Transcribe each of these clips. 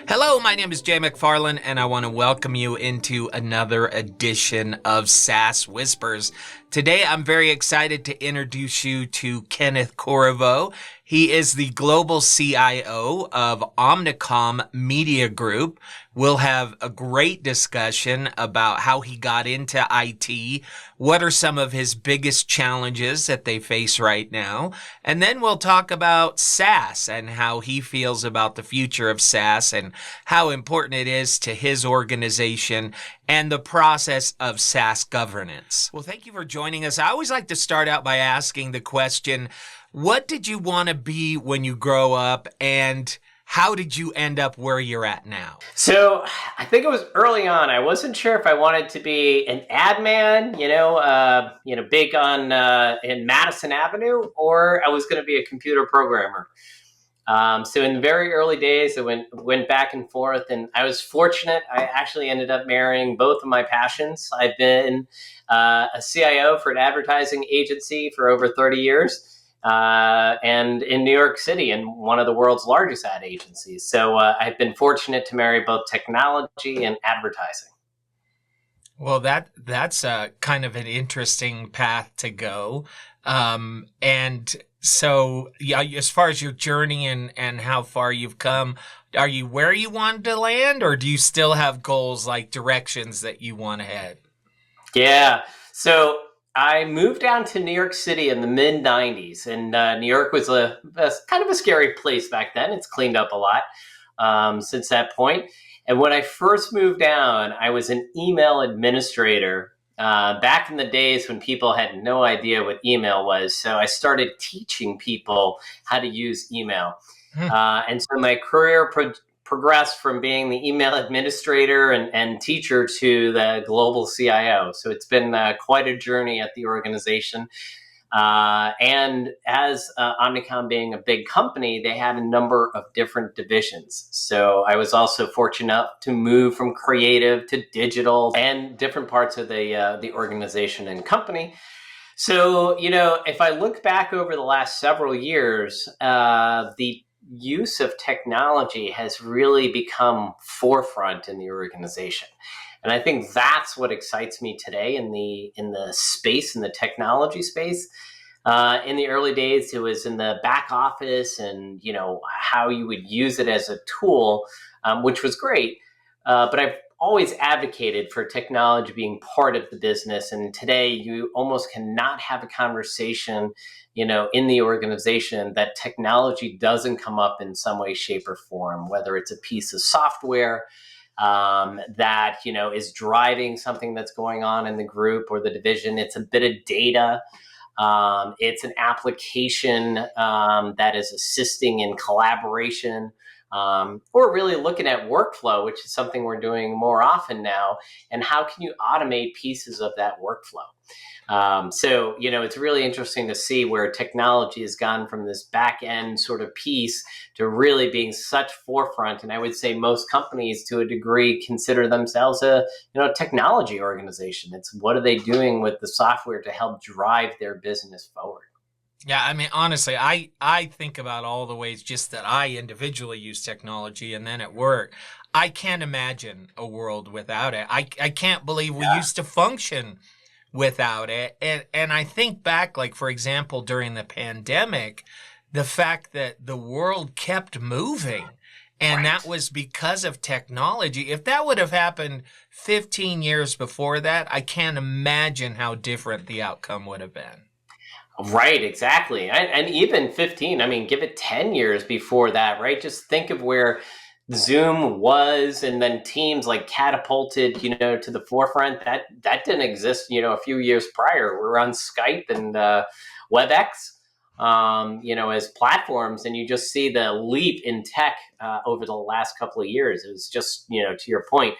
Hello, my name is Jay McFarland, and I want to welcome you into another edition of SaaS Whispers. Today, I'm very excited to introduce you to Kenneth Corriveau. He is the global CIO of Omnicom Media Group. We'll have a great discussion about how he got into IT, what are some of his biggest challenges that they face right now, and then we'll talk about SaaS and how he feels about the future of SaaS and how important it is to his organization and the process of SaaS governance. Well, thank you for joining us. I always like to start out by asking the question, what did you want to be when you grow up, and how did you end up where you're at now? So I think it was early on. I wasn't sure if I wanted to be an ad man, big on in Madison Avenue, or I was going to be a computer programmer. So in the very early days, it went back and forth, and I was fortunate. I actually ended up marrying both of my passions. I've been a CIO for an advertising agency for over 30 years. And in New York City, in one of the world's largest ad agencies. So I've been fortunate to marry both technology and advertising. Well, that's kind of an interesting path to go. And so, yeah, as far as your journey and how far you've come, are you where you wanted to land, or do you still have goals like directions that you want to head? Yeah. So I moved down to New York City in the mid-90s, and New York was a kind of a scary place back then. It's cleaned up a lot since that point. And when I first moved down, I was an email administrator back in the days when people had no idea what email was. So I started teaching people how to use email. And so my career progressed from being the email administrator and teacher to the global CIO. So it's been quite a journey at the organization. And as Omnicom being a big company, they had a number of different divisions. So I was also fortunate enough to move from creative to digital and different parts of the organization and company. So, if I look back over the last several years, the use of technology has really become forefront in the organization. And I think that's what excites me today in the space, in the technology space. In the early days, it was in the back office and, how you would use it as a tool, which was great. But I've always advocated for technology being part of the business. And today you almost cannot have a conversation, in the organization that technology doesn't come up in some way, shape, or form, whether it's a piece of software that, is driving something that's going on in the group or the division. It's a bit of data. It's an application that is assisting in collaboration. Or really looking at workflow, which is something we're doing more often now, and how can you automate pieces of that workflow? So, it's really interesting to see where technology has gone from this back end sort of piece to really being such forefront. And I would say most companies to a degree consider themselves a, technology organization. It's what are they doing with the software to help drive their business forward? Yeah, I mean, honestly, I think about all the ways just that I individually use technology and then at work. I can't imagine a world without it. I can't believe we used to function without it. And I think back, like, for example, during the pandemic, the fact that the world kept moving. And that was because of technology. If that would have happened 15 years before that, I can't imagine how different the outcome would have been. Right, exactly. And even 15, give it 10 years before that, right? Just think of where Zoom was, and then Teams like catapulted, to the forefront. That didn't exist, a few years prior. We're on Skype and WebEx, as platforms, and you just see the leap in tech over the last couple of years. It was just, to your point,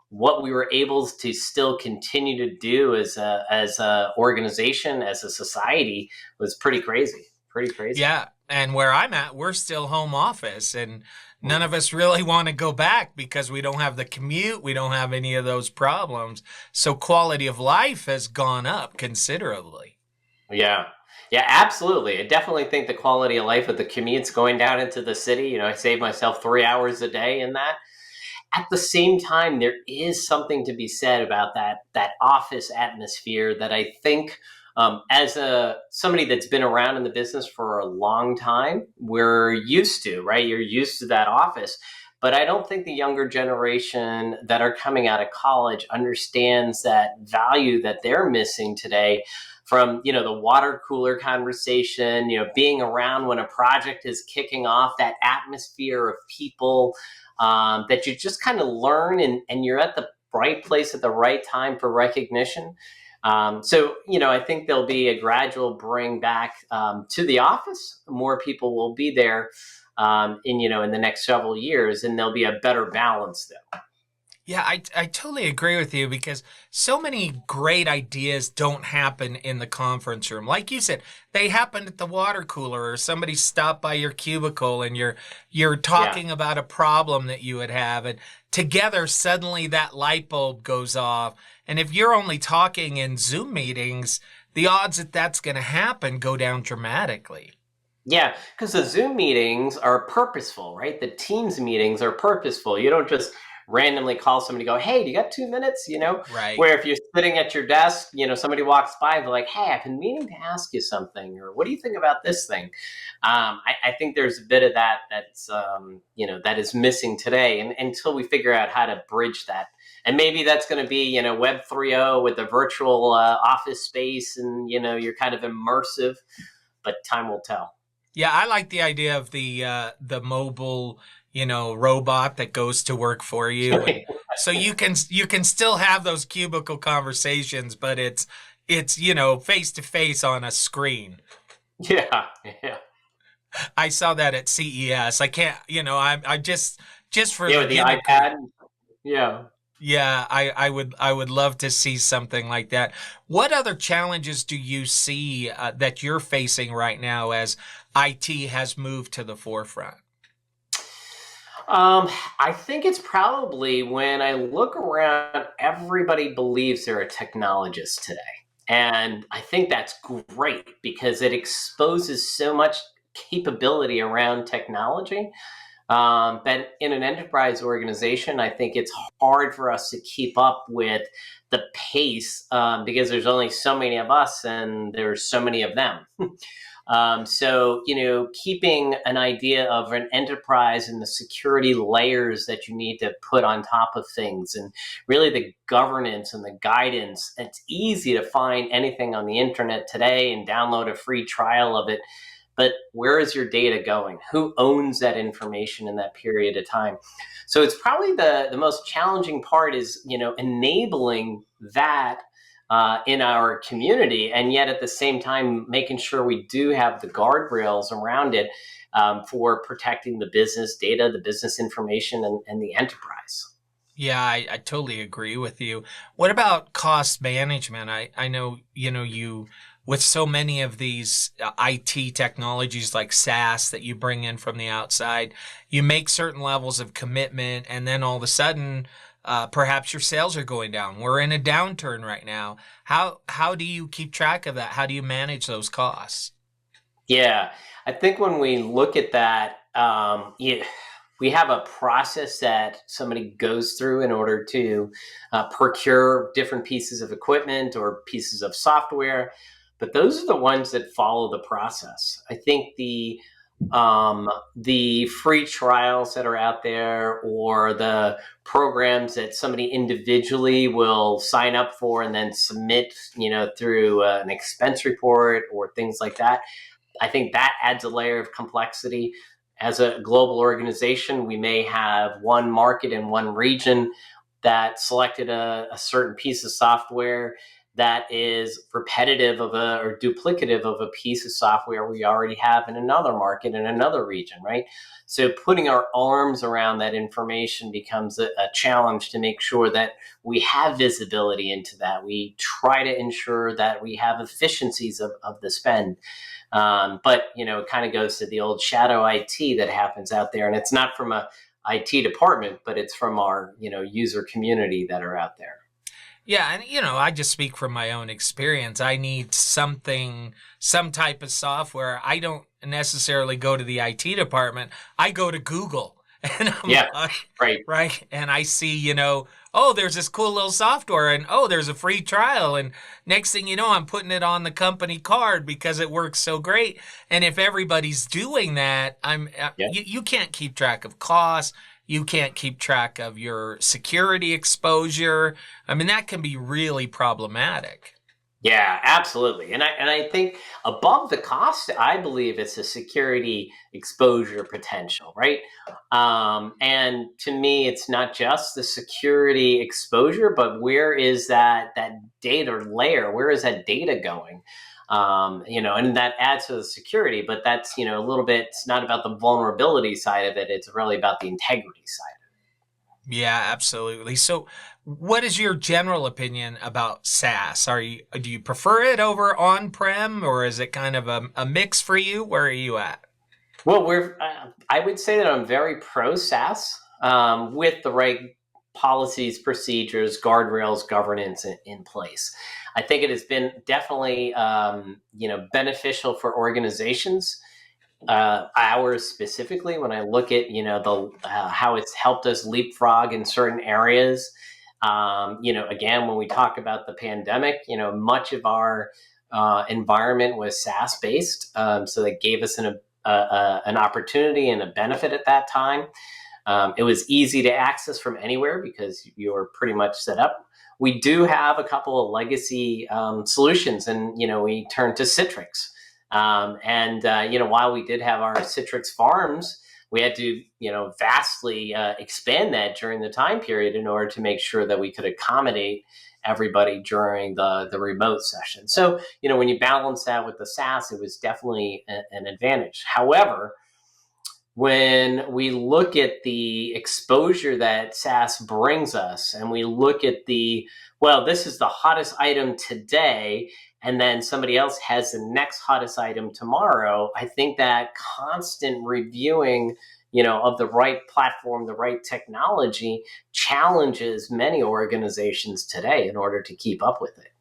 what we were able to still continue to do as a organization, as a society, was pretty crazy. Yeah. And where I'm at, we're still home office, and none of us really want to go back because we don't have the commute. We don't have any of those problems. So quality of life has gone up considerably. Yeah. Yeah, absolutely. I definitely think the quality of life of the commutes going down into the city, I save myself 3 hours a day in that. At the same time, there is something to be said about that office atmosphere that I think, as a somebody that's been around in the business for a long time, we're used to, right? You're used to that office. But I don't think the younger generation that are coming out of college understands that value that they're missing today from, the water cooler conversation, being around when a project is kicking off, that atmosphere of people, that you just kind of learn, and you're at the right place at the right time for recognition. So, I think there'll be a gradual bring back, to the office. More people will be there, in the next several years, and there'll be a better balance there. Yeah, I totally agree with you because so many great ideas don't happen in the conference room. Like you said, they happen at the water cooler or somebody stopped by your cubicle and you're Yeah. talking about a problem that you would have, and together suddenly that light bulb goes off. And if you're only talking in Zoom meetings, the odds that that's going to happen go down dramatically. Yeah, because the Zoom meetings are purposeful, right? The Teams meetings are purposeful. You don't just randomly call somebody and go, "Hey, do you got 2 minutes?" Right. Where if you're sitting at your desk, somebody walks by, they're like, "Hey, I've been meaning to ask you something," or "What do you think about this thing?" I think there's a bit of that is missing today, and until we figure out how to bridge that. And maybe that's going to be, Web 3.0 with a virtual office space, and you're kind of immersive, but time will tell. Yeah, I like the idea of the mobile, robot that goes to work for you, and so you can still have those cubicle conversations, but it's face to face on a screen. Yeah, yeah, I saw that at CES. I can't, I just for yeah. the With the gimmickry. iPad. Yeah. Yeah, I would love to see something like that. What other challenges do you see that you're facing right now as IT has moved to the forefront? I think it's probably when I look around, everybody believes they're a technologist today. And I think that's great because it exposes so much capability around technology. But in an enterprise organization, I think it's hard for us to keep up with the pace, because there's only so many of us and there's so many of them. So, keeping an idea of an enterprise and the security layers that you need to put on top of things, and really the governance and the guidance. It's easy to find anything on the internet today and download a free trial of it. But where is your data going? Who owns that information in that period of time? So it's probably the most challenging part is, enabling that, in our community, and yet at the same time making sure we do have the guardrails around it, for protecting the business data, the business information, and the enterprise. Yeah, I totally agree with you. What about cost management? I know, you with so many of these IT technologies like SaaS that you bring in from the outside, you make certain levels of commitment and then all of a sudden, perhaps your sales are going down. We're in a downturn right now. How do you keep track of that? How do you manage those costs? Yeah, I think when we look at that, yeah, we have a process that somebody goes through in order to procure different pieces of equipment or pieces of software. But those are the ones that follow the process. I think the free trials that are out there, or the programs that somebody individually will sign up for and then submit, through an expense report or things like that. I think that adds a layer of complexity. As a global organization, we may have one market in one region that selected a certain piece of software that is repetitive or duplicative of a piece of software we already have in another market in another region, right? So putting our arms around that information becomes a challenge to make sure that we have visibility into that. We try to ensure that we have efficiencies of the spend. But it kind of goes to the old shadow IT that happens out there, and it's not from a IT department, but it's from our user community that are out there. Yeah, and I just speak from my own experience. I need some type of software. I don't necessarily go to the IT department. I go to Google and I'm Yeah, like, right. right? And I see, oh, there's this cool little software and oh, there's a free trial. And next thing you know, I'm putting it on the company card because it works so great. And if everybody's doing that, Yeah. you can't keep track of costs. You can't keep track of your security exposure. I mean, that can be really problematic. Yeah, absolutely. And I think above the cost, I believe it's a security exposure potential, right? And to me, it's not just the security exposure, but where is that data layer? Where is that data going? And that adds to the security, but that's a little bit. It's not about the vulnerability side of it. It's really about the integrity side. Yeah, absolutely. So, what is your general opinion about SaaS? Do you prefer it over on-prem, or is it kind of a mix for you? Where are you at? Well, I would say that I'm very pro SaaS with the right policies, procedures, guardrails, governance in place. I think it has been definitely, beneficial for organizations. Ours specifically, when I look at the how it's helped us leapfrog in certain areas. Again, when we talk about the pandemic, much of our environment was SaaS based, so that gave us an opportunity and a benefit at that time. It was easy to access from anywhere because you were pretty much set up. We do have a couple of legacy solutions, and we turned to Citrix. While we did have our Citrix farms, we had to vastly expand that during the time period in order to make sure that we could accommodate everybody during the remote session. So when you balance that with the SaaS, it was definitely an advantage. However, when we look at the exposure that SaaS brings us, and we look at this is the hottest item today, and then somebody else has the next hottest item tomorrow, I think that constant reviewing, of the right platform, the right technology, challenges many organizations today in order to keep up with it.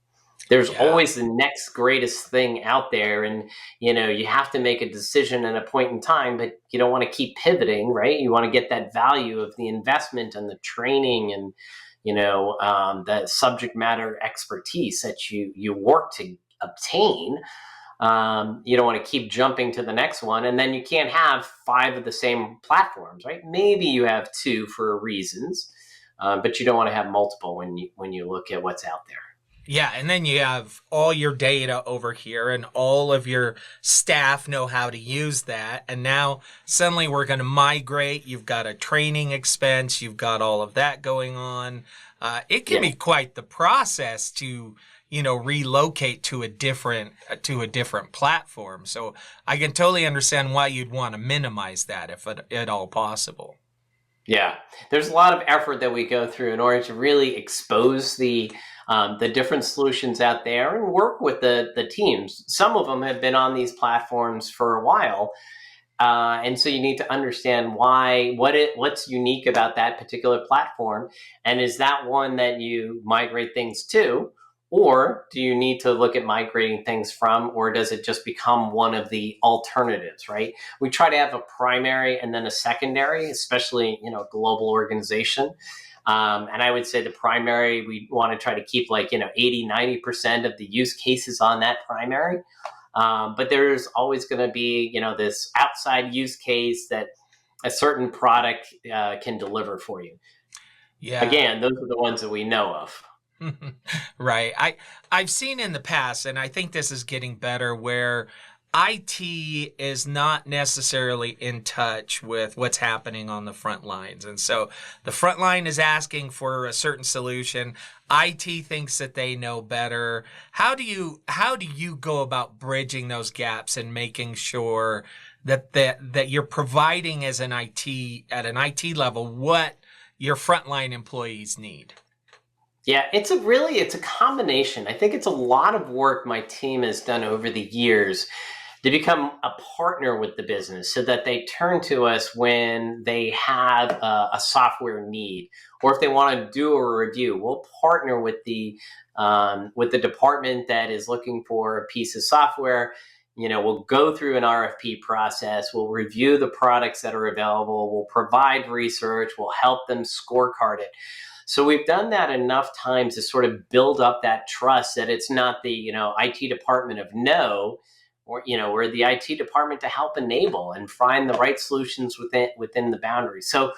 There's Yeah. always the next greatest thing out there, and you have to make a decision at a point in time, but you don't want to keep pivoting, right? You want to get that value of the investment and the training and the subject matter expertise that you work to obtain. You don't want to keep jumping to the next one, and then you can't have five of the same platforms, right? Maybe you have two for reasons, but you don't want to have multiple when you look at what's out there. Yeah, and then you have all your data over here, and all of your staff know how to use that. And now suddenly we're going to migrate. You've got a training expense. You've got all of that going on. It can Yeah. be quite the process to, relocate to a different platform. So I can totally understand why you'd want to minimize that if at all possible. Yeah, there's a lot of effort that we go through in order to really expose the different solutions out there and work with the teams. Some of them have been on these platforms for a while, and so you need to understand what's unique about that particular platform, and is that one that you migrate things to, or do you need to look at migrating things from, or does it just become one of the alternatives, right? We try to have a primary and then a secondary, especially global organization. And I would say the primary, we want to try to keep 80-90% of the use cases on that primary. But there's always going to be, this outside use case that a certain product can deliver for you. Yeah. Again, those are the ones that we know of. Right. I've seen in the past, and I think this is getting better, where IT is not necessarily in touch with what's happening on the front lines. And so the front line is asking for a certain solution. IT thinks that they know better. How do you go about bridging those gaps and making sure that you're providing as an IT at an IT level what your frontline employees need? Yeah, it's a combination. I think it's a lot of work my team has done over the years they become a partner with the business, so that they turn to us when they have a software need, or if they want to do a review. We'll partner with the department that is looking for a piece of software. We'll go through an RFP process. We'll review the products that are available. We'll provide research. We'll help them scorecard it. So we've done that enough times to sort of build up that trust that it's not the IT department of no, or we're the IT department to help enable and find the right solutions within the boundaries. So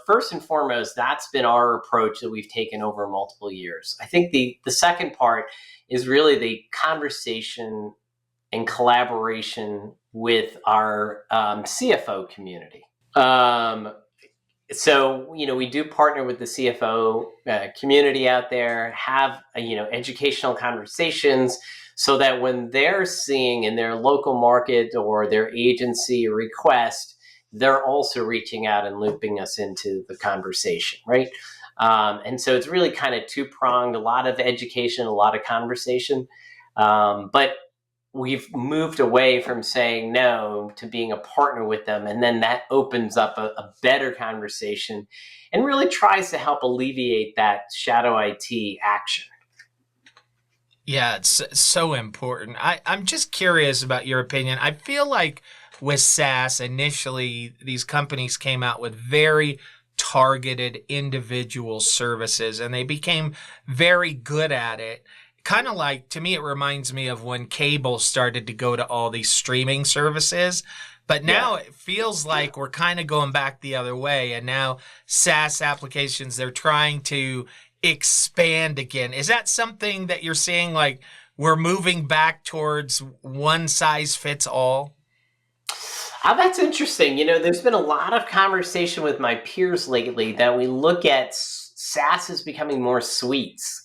first and foremost, that's been our approach that we've taken over multiple years. I think the second part is really the conversation and collaboration with our CFO community. So we do partner with the CFO community out there, have educational conversations, so that when they're seeing in their local market or their agency a request, they're also reaching out and looping us into the conversation, right? And so it's really kind of two-pronged, a lot of education, a lot of conversation. But we've moved away from saying no to being a partner with them. And then that opens up a better conversation and really tries to help alleviate that shadow IT action. Yeah, it's so important. I'm just curious about your opinion. I feel like with SaaS, initially, these companies came out with very targeted individual services, and they became very good at it. Kind of like, to me, it reminds me of when cable started to go to all these streaming services. But now it feels like we're kind of going back the other way. And now SaaS applications, they're trying to expand again. Is that something that you're seeing, like we're moving back towards one size fits all? That's interesting. There's been a lot of conversation with my peers lately that we look at SaaS as becoming more suites.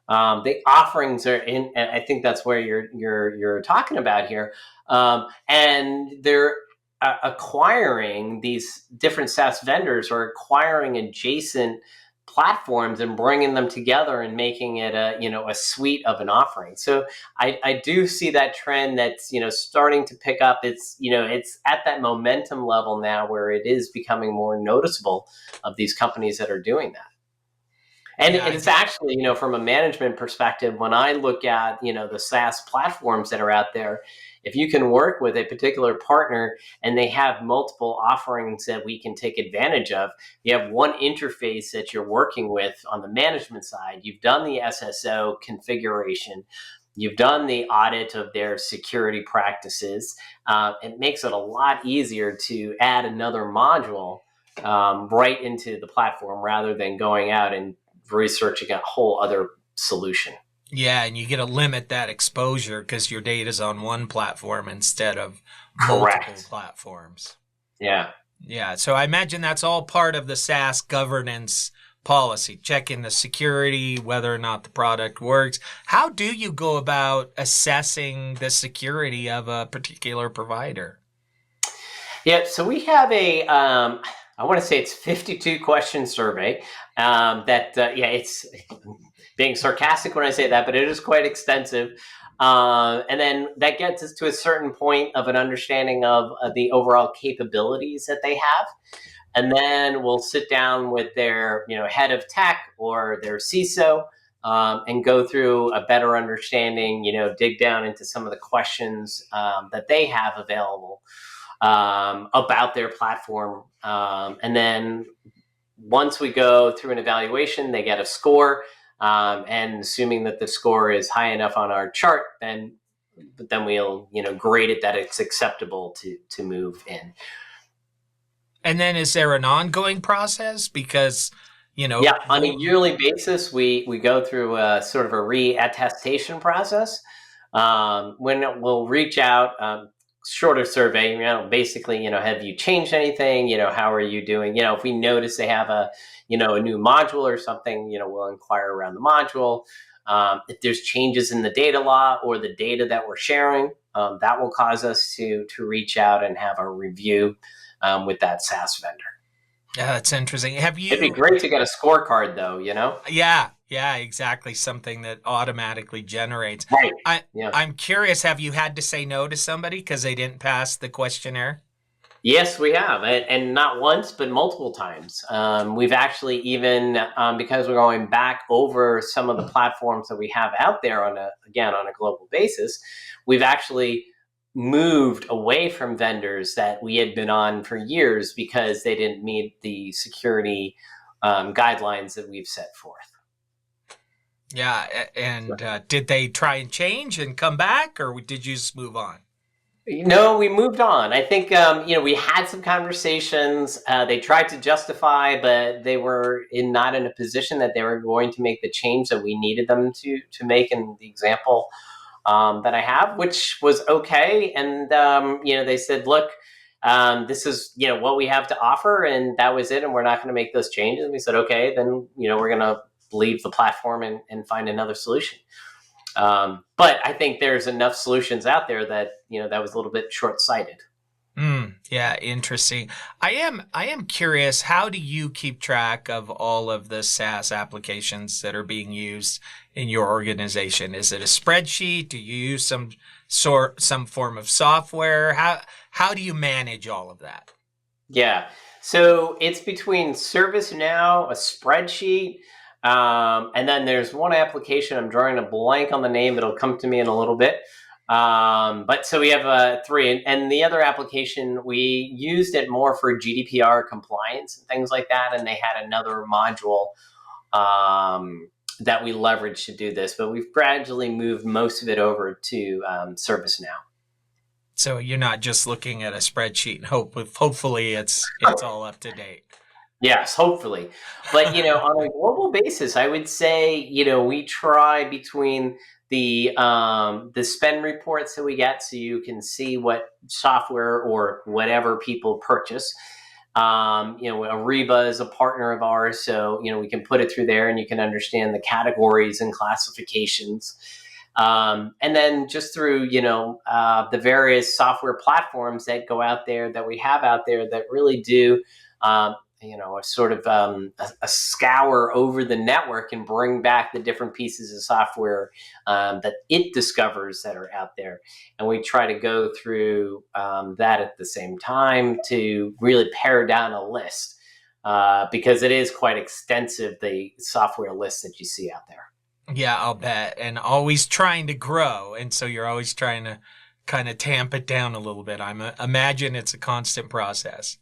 The offerings are in, and I think that's where you're talking about here. And they're acquiring these different SaaS vendors, or acquiring adjacent platforms and bringing them together and making it a suite of an offering. So I do see that trend that's starting to pick up. It's it's at that momentum level now where it is becoming more noticeable of these companies that are doing that. And it's actually, from a management perspective, when I look at, the SaaS platforms that are out there, if you can work with a particular partner and they have multiple offerings that we can take advantage of, you have one interface that you're working with on the management side, you've done the SSO configuration, you've done the audit of their security practices, it makes it a lot easier to add another module right into the platform rather than going out and researching a whole other solution. Yeah, and you get to limit that exposure because your data's on one platform instead of multiple platforms. Yeah. Yeah, so I imagine that's all part of the SaaS governance policy, checking the security, whether or not the product works. How do you go about assessing the security of a particular provider? Yeah, so we have I want to say it's 52 question survey it's being sarcastic when I say that, but it is quite extensive. And then that gets us to a certain point of an understanding of the overall capabilities that they have. And then we'll sit down with their head of tech or their CISO and go through a better understanding, dig down into some of the questions that they have available about their platform. And then once we go through an evaluation, they get a score. And assuming that the score is high enough on our chart, then we'll grade it that it's acceptable to move in. And then is there an ongoing process? Because on a yearly basis, we go through a sort of a re-attestation process when we'll reach out. Shorter survey, basically, have you changed anything? How are you doing? If we notice they have a new module or something, we'll inquire around the module. If there's changes in the data law or the data that we're sharing, that will cause us to reach out and have a review with that SaaS vendor. Yeah, that's interesting. It'd be great to get a scorecard, though. Yeah, Yeah, exactly. Something that automatically generates. Right. I Yeah. I'm curious, have you had to say no to somebody because they didn't pass the questionnaire? Yes, we have, and not once, but multiple times. We've actually even because we're going back over some of the platforms that we have out there on a global basis. We've actually moved away from vendors that we had been on for years because they didn't meet the security guidelines that we've set forth. Yeah, and did they try and change and come back, or did you just move on? No, we moved on. I think we had some conversations. They tried to justify, but they were not in a position that they were going to make the change that we needed them to make. In the example that I have, which was okay, and they said, "Look, this is what we have to offer," and that was it. And we're not going to make those changes. And we said, "Okay, then we're going to leave the platform and find another solution." But I think there's enough solutions out there that that was a little bit short-sighted. Yeah, interesting. I am curious, how do you keep track of all of the SaaS applications that are being used in your organization? Is it a spreadsheet? Do you use some form of software? How do you manage all of that? Yeah. So it's between ServiceNow, a spreadsheet, and then there's one application. I'm drawing a blank on the name. It'll come to me in a little bit. But so we have three, and the other application we used it more for GDPR compliance and things like that. And they had another module that we leveraged to do this, but we've gradually moved most of it over to ServiceNow. So you're not just looking at a spreadsheet and hopefully it's all up to date. Yes, hopefully. But on a global basis, I would say we try between the spend reports that we get, so you can see what software or whatever people purchase. Ariba is a partner of ours, so we can put it through there, and you can understand the categories and classifications. And then just through the various software platforms that go out there that we have out there that really do a sort of a scour over the network and bring back the different pieces of software that it discovers that are out there. And we try to go through that at the same time to really pare down a list because it is quite extensive, the software list that you see out there. Yeah, I'll bet. And always trying to grow. And so you're always trying to kind of tamp it down a little bit. Imagine it's a constant process.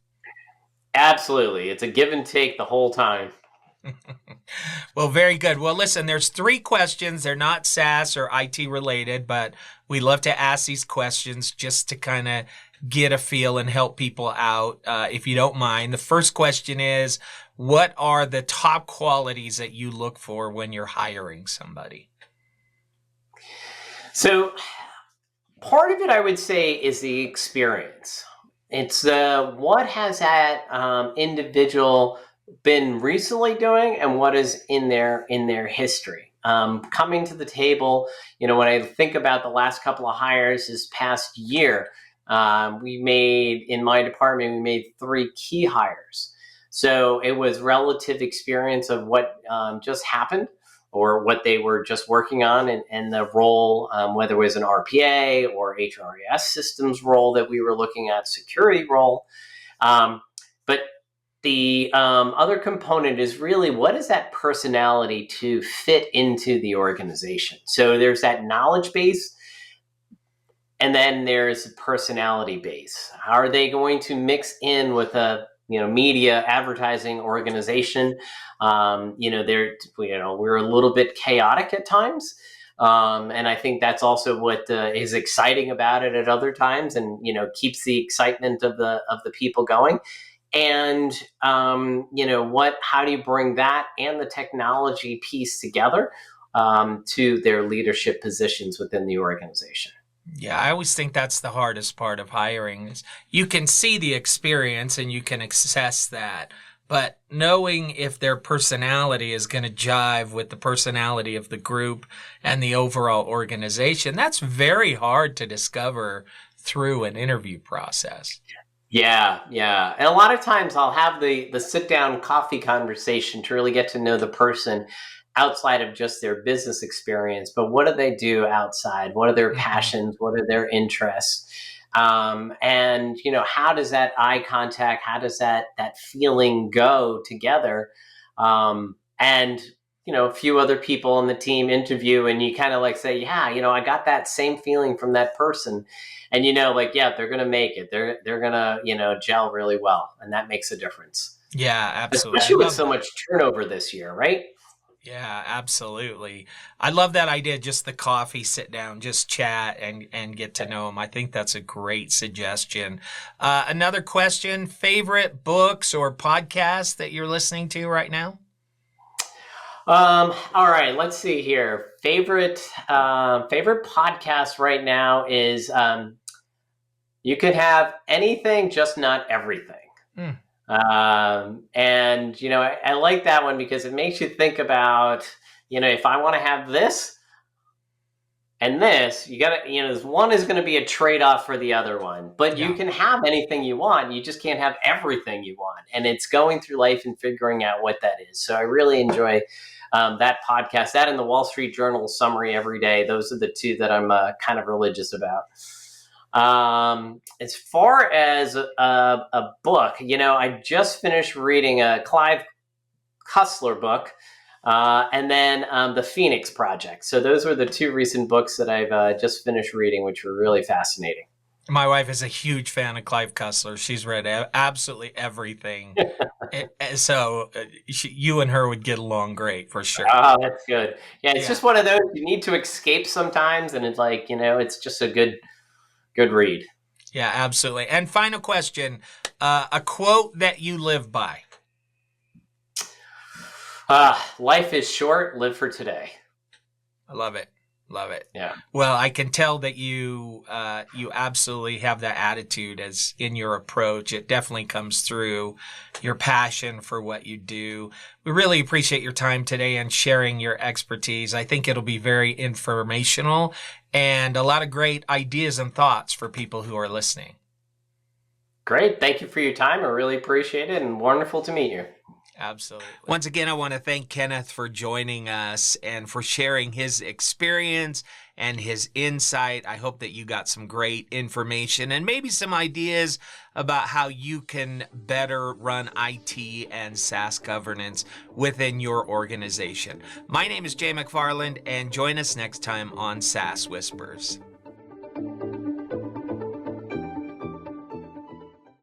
Absolutely. It's a give and take the whole time. Well, very good. Well, listen, there's three questions. They're not SaaS or IT related, but we love to ask these questions just to kind of get a feel and help people out, if you don't mind. The first question is, what are the top qualities that you look for when you're hiring somebody? So part of it, I would say, is the experience. It's what has that individual been recently doing, and what is in their history. Coming to the table, when I think about the last couple of hires this past year, in my department, we made 3 key hires. So it was relative experience of what just happened, or what they were just working on, and the role, whether it was an RPA or HRIS systems role that we were looking at, security role. But the other component is really, what is that personality to fit into the organization? So there's that knowledge base, and then there's a personality base. How are they going to mix in with a media advertising organization? We're a little bit chaotic at times, and I think that's also what is exciting about it at other times, and keeps the excitement of the people going. And how do you bring that and the technology piece together to their leadership positions within the organization? Yeah, I always think that's the hardest part of hiring is you can see the experience and you can assess that, but knowing if their personality is going to jive with the personality of the group and the overall organization, that's very hard to discover through an interview process. Yeah, yeah. And a lot of times I'll have the sit down coffee conversation to really get to know the person. outside of just their business experience, but what do they do outside? What are their passions? What are their interests? And how does that eye contact, how does that feeling go together? And a few other people on the team interview, and you kind of like say, yeah, I got that same feeling from that person. And yeah, they're gonna make it. They're gonna gel really well, and that makes a difference. Yeah, absolutely. Especially with so much turnover this year, right? Yeah, absolutely. I love that idea. Just the coffee, sit down, just chat and get to know them. I think that's a great suggestion. Another question, favorite books or podcasts that you're listening to right now? All right, let's see here. Favorite podcast right now is You Could Have Anything, Just Not Everything. Mm. And I like that one because it makes you think about, if I want to have this and this, you gotta, one is going to be a trade-off for the other one, but you can have anything you want. You just can't have everything you want. And it's going through life and figuring out what that is. So I really enjoy that podcast, that and the Wall Street Journal summary every day. Those are the two that I'm kind of religious about. As far as a book, I just finished reading a Clive Cussler book, and then The Phoenix Project. So those were the two recent books that I've just finished reading, which were really fascinating. My wife is a huge fan of Clive Cussler. She's read absolutely everything. So you and her would get along great for sure. Oh, that's good. Yeah, it's just one of those you need to escape sometimes, and it's like, it's just a good read. Yeah, absolutely. And final question, a quote that you live by. Life is short, live for today. I love it. Love it. Yeah. Well, I can tell that you absolutely have that attitude as in your approach. It definitely comes through, your passion for what you do. We really appreciate your time today and sharing your expertise. I think it'll be very informational and a lot of great ideas and thoughts for people who are listening. Great. Thank you for your time. I really appreciate it, and wonderful to meet you. Absolutely. Once again, I want to thank Kenneth for joining us and for sharing his experience and his insight. I hope that you got some great information and maybe some ideas about how you can better run IT and SaaS governance within your organization. My name is Jay McFarland, and join us next time on SaaS Whispers.